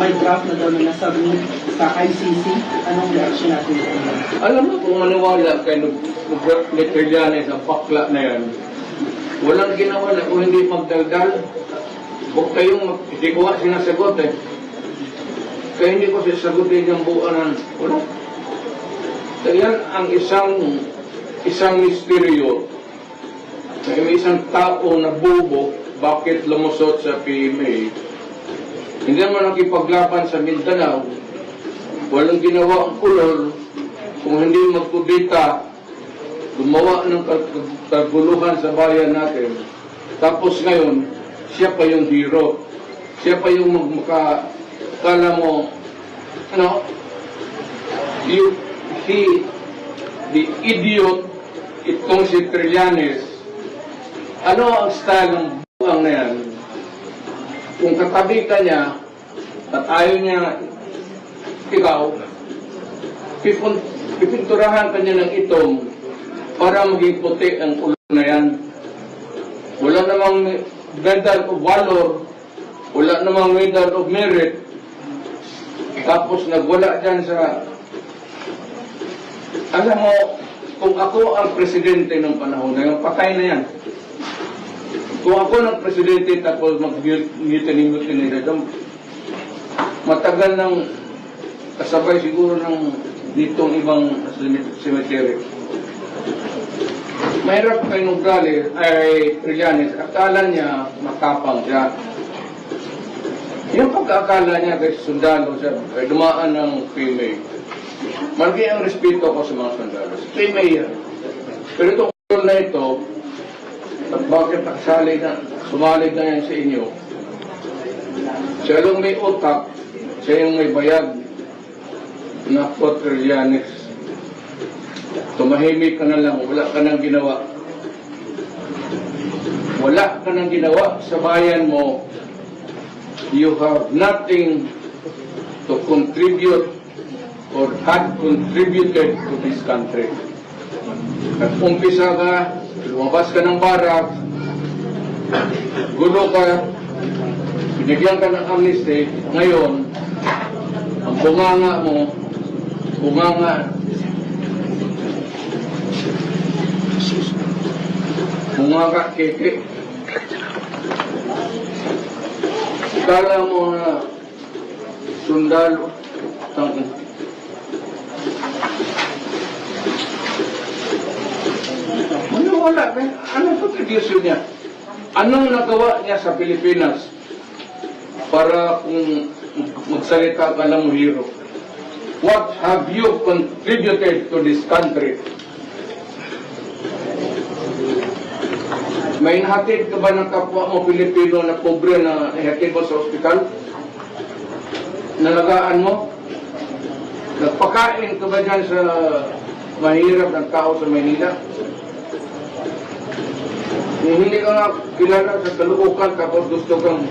may draft na daw na nasubmit sa ICC. Anong reaction natin sa inyo? Alam mo, kung maniwala kay ni Trillanes ang pakla na yan, walang ginawa na kung hindi magdaldal. Huwag kayong, hindi ko nga sinasagot eh. Kaya hindi ko sasagutin yung buuan. Wala. Kaya yan ang isang misteryo. May isang tao na bubo, bakit lumusot sa PMA. Hindi naman nakipaglaban sa Mindanao. Walang ginawa ang kulor kung hindi magkudita, gumawa ng kaguluhan sa bayan natin. Tapos ngayon, siya pa yung hero. Siya pa yung kala mo, ano, the idiot, itong si Trillanes. Ano ang style ng buwang na yan? Kung katabi ka niya, at ayaw niya, ikaw, pipinturahan ka niya ng itom para maging puti ang ulo na yan. Wala namang medal of valor, wala namang medal of merit, tapos nagwala dyan sa... Alam mo, kung ako ang presidente ng panahon na yung patay na yan. Kung ako ng presidente tapos mag-mutiny na doon, matagal ng kasabay siguro ng ditong ibang cemetery. Mahirap kay Nograles ay Trillanes, akala niya matapang siya. Yung pagkakala niya kay sundalo siya, ay dumaan ng PMA. Malaki ang respeto ko sa mga sundalo. PMA yan. Pero itong kulol na ito, at bakit sumalig na yan sa inyo? Siya lang may utak, siya yung may bayag na Trillanes. Tumahimik ka na lang, wala ka nang ginawa. Wala ka nang ginawa sa bayan mo. You have nothing to contribute or had contributed to this country. Nag-umpisa ka, lumabas ka ng barak, gulo ka, binigyan ka ng amnesty, ngayon, ang bunganga mo, bunganga keke. Kala mo na sundalo, wala. Anong contribution niya? Anong nagawa niya sa Pilipinas para kung magsalita ka ng hero? What have you contributed to this country? May nahatid ka ba ng kapwa mo Pilipino na pobre na ihatid mo sa ospital? Nalagaan mo? Nagpakain ka ba dyan sa mahirap ng tao sa Maynila? Hindi ka nga kilala sa Caloocan tapos gusto kang...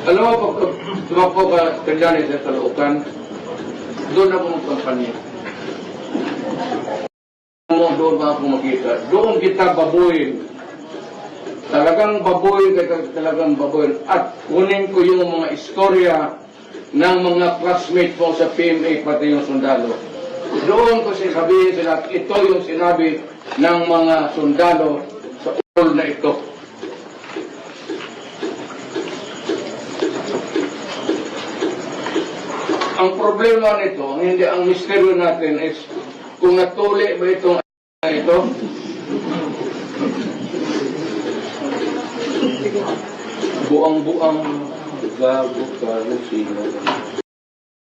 Alam mo, pag tumakbo ka Trillanes sa Caloocan, doon ako magkampanya. Doon ba ako makita? Doon kita babuin. Talagang babuin, talagang babuin. At kunin ko yung mga istorya ng mga classmates mo sa PMA, pati yung sundalo. Doon ko sabihin sila, ito yung sinabi ng mga sundalo sa ulo na ito. Ang problema nito, hindi ang misteryo natin is kung natuli ba itong ito. Buang-buang gago ka, sino.